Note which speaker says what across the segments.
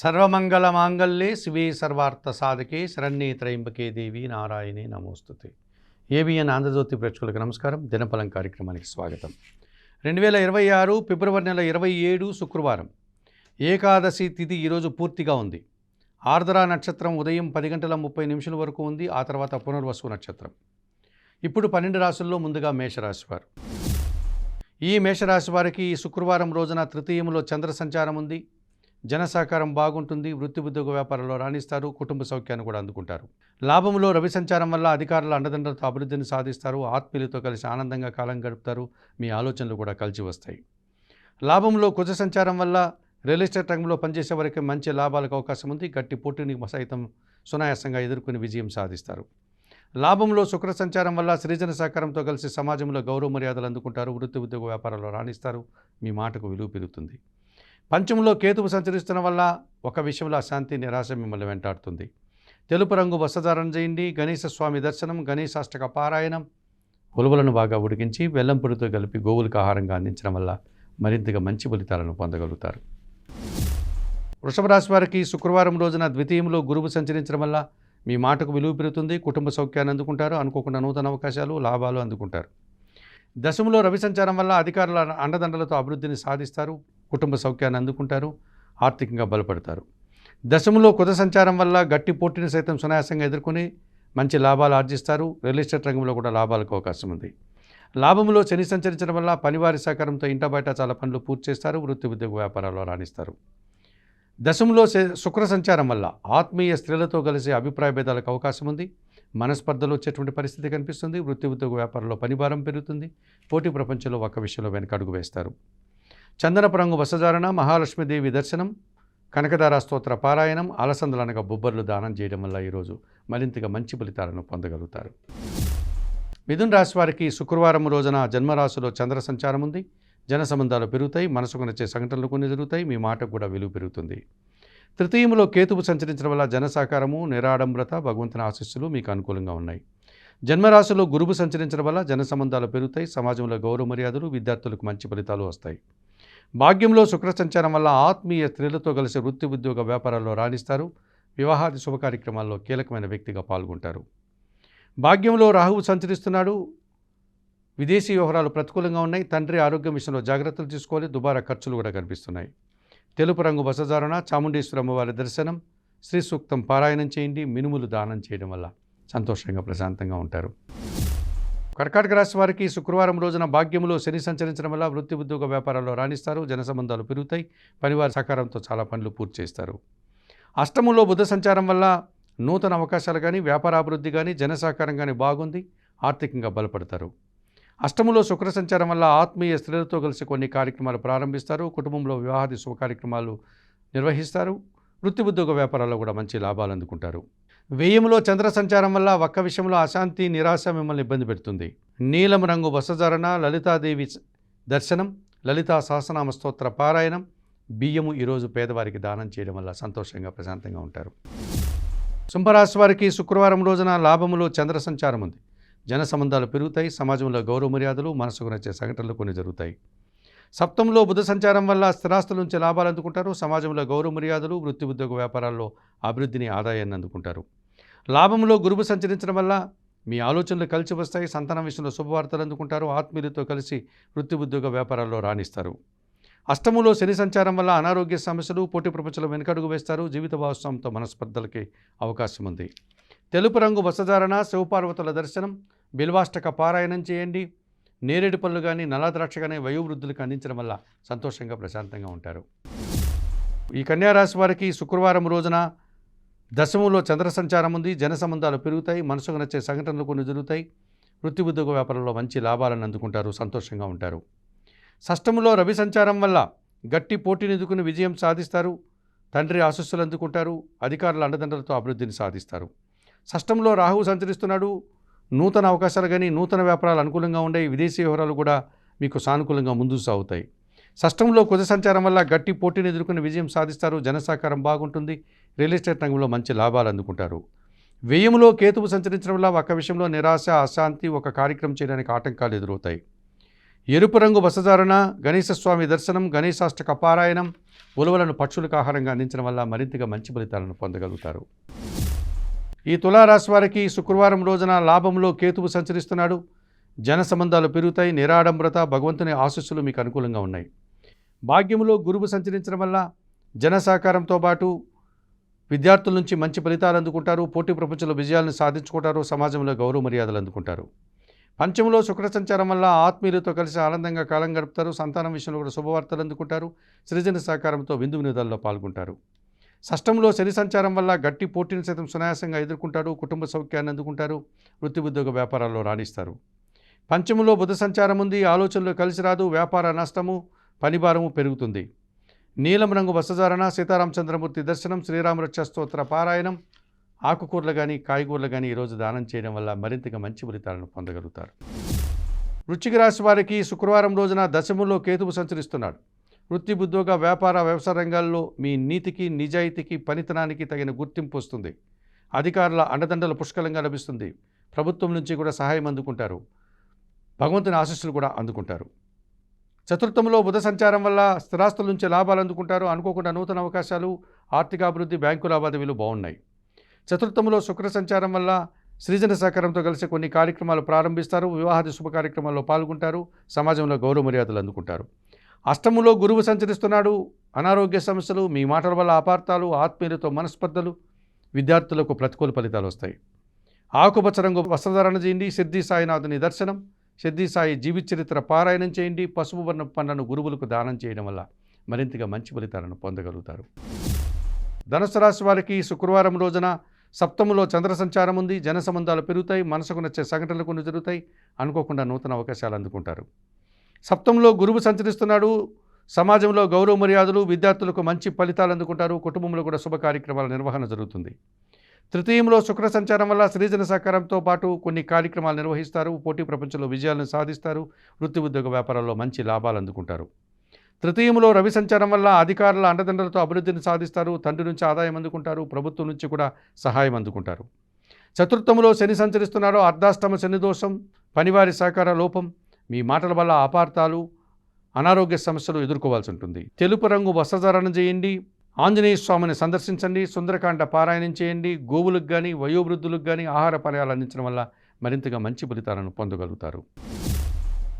Speaker 1: సర్వమంగళమాంగళ్యే శివే సర్వార్థ సాధకే శరణ్యే త్రయంబకే దేవి నారాయణే నమోస్తుతే. ఏబిఎన్ ఆంధ్రజ్యోతి ప్రేక్షకులకు నమస్కారం. దినఫలం కార్యక్రమానికి స్వాగతం. 2026 ఫిబ్రవరి నెల 27 శుక్రవారం ఏకాదశి తిథి ఈరోజు పూర్తిగా ఉంది. ఆర్ద్ర నక్షత్రం ఉదయం 10 గంటల 30 నిమిషాల వరకు ఉంది. ఆ తర్వాత పునర్వసు నక్షత్రం. ఇప్పుడు 12 రాశుల్లో ముందుగా మేషరాశి వారు. ఈ మేషరాశి వారికి ఈ శుక్రవారం రోజున తృతీయంలో చంద్ర సంచారం ఉంది. జన సహకారం బాగుంటుంది. వృత్తి ఉద్యోగ వ్యాపారంలో రాణిస్తారు. కుటుంబ సౌఖ్యాన్ని కూడా అందుకుంటారు. లాభంలో రవి సంచారం వల్ల అధికారుల అండదండలతో అభివృద్ధిని సాధిస్తారు. ఆత్మీయులతో కలిసి ఆనందంగా కాలం గడుపుతారు. మీ ఆలోచనలు కూడా కలిసి వస్తాయి. లాభంలో కుజ సంచారం వల్ల రియల్ ఎస్టేట్ రంగంలో పనిచేసే వారికి మంచి లాభాలకు అవకాశం ఉంది. గట్టి పోటీని సైతం సునాయాసంగా ఎదుర్కొని విజయం సాధిస్తారు. లాభంలో శుక్ర సంచారం వల్ల సృజన సహకారంతో కలిసి సమాజంలో గౌరవ మర్యాదలు అందుకుంటారు. వృత్తి ఉద్యోగ వ్యాపారంలో రాణిస్తారు. మీ మాటకు విలువ పెరుగుతుంది. పంచమంలో కేతువు సంచరిస్తున్న వల్ల ఒక విషయంలో అశాంతి నిరాశ మిమ్మల్ని వెంటాడుతుంది. తెలుపు రంగు వస్త్రధారణ చేయండి. గణేశ స్వామి దర్శనం, గణేశాష్టక పారాయణం, ఉలువలను బాగా ఉడికించి బెల్లం పొడితో కలిపి గోవులకు ఆహారంగా అందించడం వల్ల మరింతగా మంచి ఫలితాలను పొందగలుగుతారు. వృషభ రాశి వారికి శుక్రవారం రోజున ద్వితీయంలో గురువు సంచరించడం వల్ల మీ మాటకు విలువ పెరుగుతుంది. కుటుంబ సౌఖ్యాన్ని అందుకుంటారు. అనుకోకుండా నూతన అవకాశాలు, లాభాలు అందుకుంటారు. దశములో రవి సంచారం వల్ల అధికారుల అండదండలతో అభివృద్ధిని సాధిస్తారు. కుటుంబ సౌఖ్యాన్ని అందుకుంటారు. ఆర్థికంగా బలపడతారు. దశములో కుజ సంచారం వల్ల గట్టి పోటీని సైతం సునాయాసంగా ఎదుర్కొని మంచి లాభాలు ఆర్జిస్తారు. రియల్ ఎస్టేట్ రంగంలో కూడా లాభాలకు అవకాశం ఉంది. లాభంలో శని సంచరించడం వల్ల పనివారి సహకారంతో ఇంట బయట చాలా పనులు పూర్తి చేస్తారు. వృత్తి ఉద్యోగ వ్యాపారాల్లో రాణిస్తారు. దశములో శుక్ర సంచారం వల్ల ఆత్మీయ స్త్రీలతో కలిసి అభిప్రాయ భేదాలకు అవకాశం ఉంది. మనస్పర్ధలు వచ్చేటువంటి పరిస్థితి కనిపిస్తుంది. వృత్తి ఉద్యోగ వ్యాపారంలో పనిభారం పెరుగుతుంది. పోటీ ప్రపంచంలో ఒక విషయంలో వెనకడుగు వేస్తారు. చందనపు రంగు వస్త్రధారణ, మహాలక్ష్మీదేవి దర్శనం, కనకదార స్తోత్ర పారాయణం, అలసందలనగా బొబ్బర్లు దానం చేయడం వల్ల ఈరోజు మరింతగా మంచి ఫలితాలను పొందగలుగుతారు. మిథున రాశి వారికి శుక్రవారం రోజున జన్మరాశిలో చంద్ర సంచారం ఉంది. జన సంబంధాలు పెరుగుతాయి. మనసుకు నచ్చే సంఘటనలు కొన్ని జరుగుతాయి. మీ మాటకు కూడా విలువ పెరుగుతుంది. తృతీయంలో కేతువు సంచరించడం వల్ల జన సహకారము, నిరాడంబరత, భగవంతుని ఆశీస్సులు మీకు అనుకూలంగా ఉన్నాయి. జన్మరాశిలో గురువు సంచరించడం వల్ల జన సంబంధాలు పెరుగుతాయి. సమాజంలో గౌరవ మర్యాదలు, విద్యార్థులకు మంచి ఫలితాలు వస్తాయి. భాగ్యంలో శుక్ర సంచారం వల్ల ఆత్మీయ స్త్రీలతో కలిసి వృత్తి ఉద్యోగ వ్యాపారాల్లో రాణిస్తారు. వివాహాది శుభ కార్యక్రమాల్లో కీలకమైన వ్యక్తిగా పాల్గొంటారు. భాగ్యంలో రాహువు సంచరిస్తున్నాడు. విదేశీ వ్యవహారాలు ప్రతికూలంగా ఉన్నాయి. తండ్రి ఆరోగ్యం విషయంలో జాగ్రత్తలు తీసుకోవాలి. దుబారా ఖర్చులు కూడా కనిపిస్తున్నాయి. తెలుపు రంగు వస్త్రధారణ, చాముండేశ్వరి అమ్మవారి దర్శనం, శ్రీ సూక్తం పారాయణం చేయండి. మినుములు దానం చేయడం వల్ల సంతోషంగా ప్రశాంతంగా ఉంటారు. కర్కాటక రాశి వారికి శుక్రవారం రోజున భాగ్యములో శని సంచరించడం వల్ల వృత్తి ఉద్యోగ వ్యాపారాల్లో రాణిస్తారు. జన సంబంధాలు పెరుగుతాయి. పనివారి సహకారంతో చాలా పనులు పూర్తి చేస్తారు. అష్టమంలో బుధ సంచారం వల్ల నూతన అవకాశాలు కానీ, వ్యాపారాభివృద్ధి కానీ, జన సహకారం కానీ బాగుంది. ఆర్థికంగా బలపడతారు. అష్టమంలో శుక్ర సంచారం వల్ల ఆత్మీయ స్త్రీలతో కలిసి కొన్ని కార్యక్రమాలు ప్రారంభిస్తారు. కుటుంబంలో వివాహాది శుభ కార్యక్రమాలు నిర్వహిస్తారు. వృత్తి ఉద్యోగ వ్యాపారాల్లో కూడా మంచి లాభాలు అందుకుంటారు. వ్యయంలో చంద్ర సంచారం వల్ల ఒక్క విషయంలో అశాంతి, నిరాశ మిమ్మల్ని ఇబ్బంది పెడుతుంది. నీలం రంగు వస్త్రధారణ, లలితాదేవి దర్శనం, లలితా సహస్రనామ స్తోత్ర పారాయణం, బియ్యము ఈరోజు పేదవారికి దానం చేయడం వల్ల సంతోషంగా ప్రశాంతంగా ఉంటారు. సింహరాశి వారికి శుక్రవారం రోజున లాభములో చంద్ర సంచారం ఉంది. జన సంబంధాలు పెరుగుతాయి. సమాజంలో గౌరవ మర్యాదలు, మనసుకు నచ్చే సంఘటనలు కొన్ని జరుగుతాయి. సప్తంలో బుధ సంచారం వల్ల స్థిరాస్తుల నుంచి లాభాలు అందుకుంటారు. సమాజంలో గౌరవ మర్యాదలు, వృత్తి ఉద్యోగ వ్యాపారాల్లో అభివృద్ధిని, ఆదాయాన్ని అందుకుంటారు. లాభంలో గురువు సంచరించడం వల్ల మీ ఆలోచనలు కలిసి వస్తాయి. సంతానం విషయంలో శుభవార్తలు అందుకుంటారు. ఆత్మీయులతో కలిసి వృత్తి ఉద్యోగ వ్యాపారాల్లో రాణిస్తారు. అష్టమంలో శని సంచారం వల్ల అనారోగ్య సమస్యలు, పోటీ ప్రపంచంలో వెనకడుగు వేస్తారు. జీవిత భాగస్వామితో మనస్పర్ధలకి అవకాశం ఉంది. తెలుపు రంగు వస్త్రధారణ, శివపార్వతుల దర్శనం, బిల్వాష్టక పారాయణం చేయండి. నేరేడు పళ్ళు కానీ, నల్లద్రాక్ష కానీ వయోవృద్ధులకు అందించడం వల్ల సంతోషంగా ప్రశాంతంగా ఉంటారు. ఈ కన్యారాశి వారికి శుక్రవారం రోజున దశమంలో చంద్ర సంచారం ఉంది. జన సంబంధాలు పెరుగుతాయి. మనసుకు నచ్చే సంఘటనలు కొన్ని జరుగుతాయి. వృత్తి ఉద్యోగ వ్యాపారంలో మంచి లాభాలను అందుకుంటారు. సంతోషంగా ఉంటారు. షష్టములో రవి సంచారం వల్ల గట్టి పోటీని ఎదుర్కొని విజయం సాధిస్తారు. తండ్రి ఆశీస్సులు అందుకుంటారు. అధికారుల అండదండలతో అభివృద్ధిని సాధిస్తారు. షష్టంలో రాహువు సంచరిస్తున్నాడు. నూతన అవకాశాలు కానీ, నూతన వ్యాపారాలు అనుకూలంగా ఉండే విదేశీ వ్యవహారాలు కూడా మీకు సానుకూలంగా ముందుకు సాగుతాయి. షష్టంలో కుజ సంచారం వల్ల గట్టి పోటీని ఎదుర్కొని విజయం సాధిస్తారు. జన సహకారం బాగుంటుంది. రియల్ ఎస్టేట్ రంగంలో మంచి లాభాలు అందుకుంటారు. వ్యయములో కేతువు సంచరించడం వల్ల ఒక విషయంలో నిరాశ, అశాంతి, ఒక కార్యక్రమం చేయడానికి ఆటంకాలు ఎదురవుతాయి. ఎరుపు రంగు వస్త్రధారణ, గణేశ స్వామి దర్శనం, గణేశాష్టక పారాయణం, ఉలవలను పక్షులకు ఆహారంగా అందించడం వల్ల మరింతగా మంచి ఫలితాలను పొందగలుగుతారు. ఈ తులారాశి వారికి శుక్రవారం రోజున లాభంలో కేతువు సంచరిస్తున్నాడు. జన సంబంధాలు పెరుగుతాయి. నిరాడంబరత, భగవంతుని ఆశీస్సులు మీకు అనుకూలంగా ఉన్నాయి. భాగ్యంలో గురువు సంచరించడం వల్ల జన సహకారంతో పాటు విద్యార్థుల నుంచి మంచి ఫలితాలు అందుకుంటారు. పోటీ ప్రపంచంలో విజయాలను సాధించుకుంటారు. సమాజంలో గౌరవ మర్యాదలు అందుకుంటారు. పంచమంలో శుక్ర సంచారం వల్ల ఆత్మీయులతో కలిసి ఆనందంగా కాలం గడుపుతారు. సంతానం విషయంలో కూడా శుభవార్తలు అందుకుంటారు. సృజన సహకారంతో విందు వినోదాల్లో పాల్గొంటారు. షష్టంలో శని సంచారం వల్ల గట్టి పోటీని సైతం సునాయాసంగా ఎదుర్కొంటారు. కుటుంబ సౌఖ్యాన్ని అందుకుంటారు. వృత్తి ఉద్యోగ వ్యాపారాల్లో రాణిస్తారు. పంచమంలో బుధ సంచారం ఉంది. ఆలోచనలు కలిసి రాదు. వ్యాపార నష్టము, పనిభారము పెరుగుతుంది. నీలం రంగు వస్త్రధారణ, సీతారామచంద్రమూర్తి దర్శనం, శ్రీరామరక్ష స్తోత్ర పారాయణం, ఆకుకూరలు కానీ కాయగూరలు కానీ ఈరోజు దానం చేయడం వల్ల మరింతగా మంచి ఫలితాలను పొందగలుగుతారు. వృశ్చిక రాశి వారికి శుక్రవారం రోజున దశమంలో కేతువు సంచరిస్తున్నాడు. వృత్తి ఉద్యోగ వ్యాపార వ్యవసాయ రంగాల్లో మీ నీతికి, నిజాయితీకి, పనితనానికి తగిన గుర్తింపు వస్తుంది. అధికారుల అండదండలు పుష్కలంగా లభిస్తుంది. ప్రభుత్వం నుంచి కూడా సహాయం అందుకుంటారు. భగవంతుని ఆశీస్సులు కూడా అందుకుంటారు. చతుర్థంలో బుధ సంచారం వల్ల స్థిరాస్తుల నుంచి లాభాలు అందుకుంటారు. అనుకోకుండా నూతన అవకాశాలు, ఆర్థికాభివృద్ధి, బ్యాంకు లావాదేవీలు బాగున్నాయి. చతుర్థంలో శుక్ర సంచారం వల్ల సృజన సహకారంతో కలిసి కొన్ని కార్యక్రమాలు ప్రారంభిస్తారు. వివాహాది శుభ కార్యక్రమాల్లో పాల్గొంటారు. సమాజంలో గౌరవ మర్యాదలు అందుకుంటారు. అష్టమంలో గురువు సంచరిస్తున్నాడు. అనారోగ్య సమస్యలు, మీ మాటల వల్ల అపార్థాలు, ఆత్మీయులతో మనస్పర్ధలు, విద్యార్థులకు ప్రతికూల ఫలితాలు వస్తాయి. ఆకుపచ్చ రంగు వస్త్రధారణ చేయండి. సిద్ధి సాయినాథుని దర్శనం, సిద్ధి సాయి జీవిత చరిత్ర పారాయణం చేయండి. పసుపు వర్ణ పండ్లను గురువులకు దానం చేయడం వల్ల మరింతగా మంచి ఫలితాలను పొందగలుగుతారు. ధనుసు రాశి వారికి శుక్రవారం రోజున సప్తములో చంద్ర సంచారం ఉంది. జన సంబంధాలు పెరుగుతాయి. మనసుకు నచ్చే సంఘటనలు కొన్ని జరుగుతాయి. అనుకోకుండా నూతన అవకాశాలు అందుకుంటారు. సప్తంలో గురువు సంచరిస్తున్నాడు. సమాజంలో గౌరవ మర్యాదలు, విద్యార్థులకు మంచి ఫలితాలు అందుకుంటారు. కుటుంబంలో కూడా శుభ కార్యక్రమాల నిర్వహణ జరుగుతుంది. తృతీయంలో శుక్ర సంచారం వల్ల సృజన సహకారంతో పాటు కొన్ని కార్యక్రమాలు నిర్వహిస్తారు. పోటీ ప్రపంచంలో విజయాలను సాధిస్తారు. వృత్తి ఉద్యోగ వ్యాపారాల్లో మంచి లాభాలు అందుకుంటారు. తృతీయంలో రవి సంచారం వల్ల అధికారుల అండదండలతో అభివృద్ధిని సాధిస్తారు. తండ్రి నుంచి ఆదాయం అందుకుంటారు. ప్రభుత్వం నుంచి కూడా సహాయం అందుకుంటారు. చతుర్థంలో శని సంచరిస్తున్నాడు. అర్ధాష్టమ శని దోషం, పనివారి సహకార లోపం, మీ మాటల వల్ల అపార్థాలు, అనారోగ్య సమస్యలు ఎదుర్కోవాల్సి ఉంటుంది. తెలుపు రంగు వస్త్రధారణ చేయండి. ఆంజనేయ స్వామిని సందర్శించండి. సుందరకాండ పారాయణం చేయండి. గోవులకు కానీ వయోవృద్ధులకు కానీ ఆహార పానీయాలు అందించడం వల్ల మరింతగా మంచి ఫలితాలను పొందగలుగుతారు.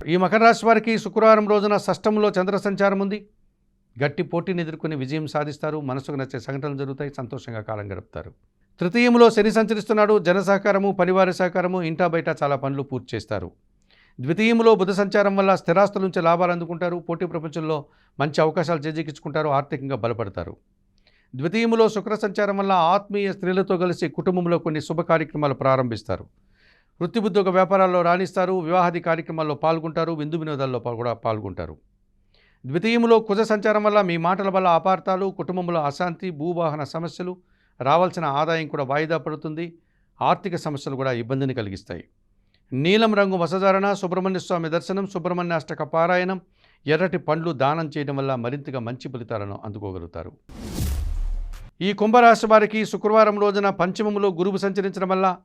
Speaker 1: ఈ మకర రాశి వారికి శుక్రవారం రోజున షష్టంలో చంద్ర సంచారం ఉంది. గట్టి పోటీని ఎదుర్కొని విజయం సాధిస్తారు. మనసుకు నచ్చే సంఘటనలు జరుగుతాయి. సంతోషంగా కాలం గడుపుతారు. తృతీయంలో శని సంచరిస్తున్నాడు. జన సహకారము, పరివార సహకారము, ఇంటా బయట చాలా పనులు పూర్తి చేస్తారు. ద్వితీయంలో బుధ సంచారం వల్ల స్థిరాస్తుల నుంచి లాభాలు అందుకుంటారు. పోటీ ప్రపంచంలో మంచి అవకాశాలు చేజిక్కించుకుంటారు. ఆర్థికంగా బలపడతారు. ద్వితీయంలో శుక్ర సంచారం వల్ల ఆత్మీయ స్త్రీలతో కలిసి కుటుంబంలో కొన్ని శుభ కార్యక్రమాలు ప్రారంభిస్తారు. వృత్తి ఉద్యోగ వ్యాపారాల్లో రాణిస్తారు. వివాహాది కార్యక్రమాల్లో పాల్గొంటారు. విందు వినోదాల్లో కూడా పాల్గొంటారు. ద్వితీయంలో కుజ సంచారం వల్ల మీ మాటల వల్ల అపార్థాలు, కుటుంబంలో అశాంతి, భూవాహన సమస్యలు, రావాల్సిన ఆదాయం కూడా వాయిదా పడుతుంది. ఆర్థిక సమస్యలు కూడా ఇబ్బందిని కలిగిస్తాయి. నీలం రంగు వస్త్రధారణ, సుబ్రహ్మణ్య స్వామి దర్శనం, సుబ్రహ్మణ్య అష్టక పారాయణం, ఎర్రటి పండ్లు దానం చేయడం వల్ల మరింతగా మంచి ఫలితాలను అందుకోగలుగుతారు. ఈ కుంభరాశి వారికి శుక్రవారం రోజున పంచమంలో గురువు సంచరించడం వల్ల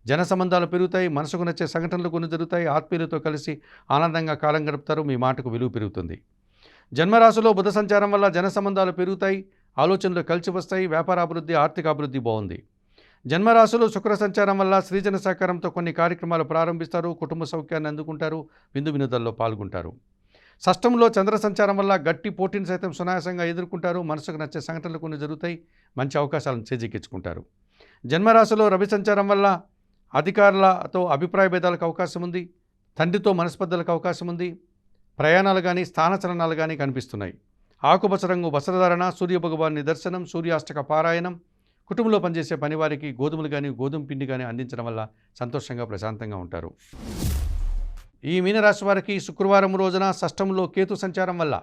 Speaker 1: జన సంబంధాలు పెరుగుతాయి. మనసుకు నచ్చే సంఘటనలు కొన్ని జరుగుతాయి. ఆత్మీయులతో కలిసి ఆనందంగా కాలం గడుపుతారు. మీ మాటకు విలువ పెరుగుతుంది. జన్మరాశిలో బుధ సంచారం వల్ల జన సంబంధాలు పెరుగుతాయి. ఆలోచనలు కలిసి వస్తాయి. వ్యాపారాభివృద్ధి, ఆర్థికాభివృద్ధి బాగుంది. జన్మరాశిలో శుక్ర సంచారం వల్ల సృజన సహకారంతో కొన్ని కార్యక్రమాలు ప్రారంభిస్తారు. కుటుంబ సౌఖ్యాన్ని అందుకుంటారు. విందు వినోదాల్లో పాల్గొంటారు. షష్టంలో చంద్ర సంచారం వల్ల గట్టి పోటీని సైతం సునాయాసంగా ఎదుర్కొంటారు. మనసుకు నచ్చే సంఘటనలు కొన్ని జరుగుతాయి. మంచి అవకాశాలను చేజిక్కించుకుంటారు. జన్మరాశిలో రవి సంచారం వల్ల అధికారులతో అభిప్రాయ భేదాలకు అవకాశం ఉంది. తండ్రితో మనస్పర్ధలకు అవకాశం ఉంది. ప్రయాణాలు కానీ స్థానచలనాలు కానీ కనిపిస్తున్నాయి. ఆకుపచ్చ రంగు వస్త్రధారణ, సూర్యభగవాన్ని దర్శనం, సూర్యాష్టక పారాయణం, కుటుంబంలో పనిచేసే పనివారికి గోధుమలు కానీ గోధుమ పిండి కానీ అందించడం వల్ల సంతోషంగా ప్రశాంతంగా ఉంటారు. ఈ మీనరాశి వారికి శుక్రవారం రోజున షష్టంలో కేతు సంచారం వల్ల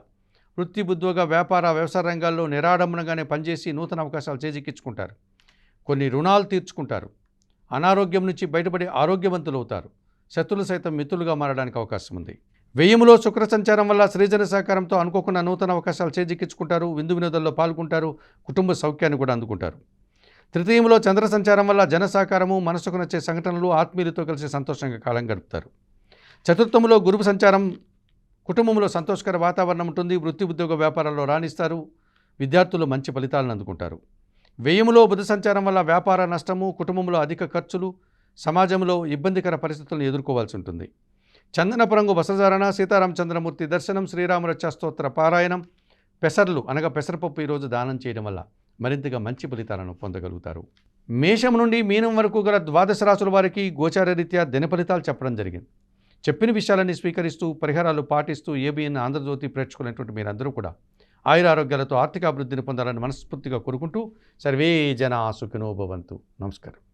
Speaker 1: వృత్తి ఉద్యోగ వ్యాపార వ్యవసాయ రంగాల్లో నిరాడంబరంగానే పనిచేసి నూతన అవకాశాలు చేజిక్కించుకుంటారు. కొన్ని రుణాలు తీర్చుకుంటారు. అనారోగ్యం నుంచి బయటపడి ఆరోగ్యవంతులు అవుతారు. శత్రులు సైతం మిత్రులుగా మారడానికి అవకాశం ఉంది. వ్యయములో శుక్ర సంచారం వల్ల సృజన సహకారంతో అనుకోకుండా నూతన అవకాశాలు చేజిక్కించుకుంటారు. విందు వినోదాల్లో పాల్గొంటారు. కుటుంబ సౌఖ్యాన్ని కూడా అందుకుంటారు. తృతీయంలో చంద్ర సంచారం వల్ల జన సహకారము, మనసుకు నచ్చే సంఘటనలు, ఆత్మీయులతో కలిసి సంతోషంగా కాలం గడుపుతారు. చతుర్థంలో గురువు సంచారం కుటుంబంలో సంతోషకర వాతావరణం ఉంటుంది. వృత్తి ఉద్యోగ వ్యాపారాల్లో రాణిస్తారు. విద్యార్థులు మంచి ఫలితాలను అందుకుంటారు. వ్యయములో బుధ సంచారం వల్ల వ్యాపార నష్టము, కుటుంబంలో అధిక ఖర్చులు, సమాజంలో ఇబ్బందికర పరిస్థితులను ఎదుర్కోవాల్సి ఉంటుంది. చందనపు రంగు వస్త్రధారణ, సీతారామచంద్రమూర్తి దర్శనం, శ్రీరామరక్ష స్తోత్ర పారాయణం, పెసర్లు అనగా పెసరపప్పు ఈరోజు దానం చేయడం వల్ల మరింతగా మంచి ఫలితాలను పొందగలుగుతారు. మేషం నుండి మీనం వరకు గల ద్వాదశ రాశుల వారికి గోచార రీత్యా దిన ఫలితాలు చెప్పడం జరిగింది. చెప్పిన విషయాలన్నీ స్వీకరిస్తూ పరిహారాలు పాటిస్తూ ఏబిఎన్ ఆంధ్రజ్యోతి ప్రేక్షకులైనటువంటి మీరందరూ కూడా ఆయురారోగ్యాలతో ఆర్థిక అభివృద్ధిని పొందాలని మనస్ఫూర్తిగా కోరుకుంటూ సర్వే జనా సుఖినో భవంతు. నమస్కారం.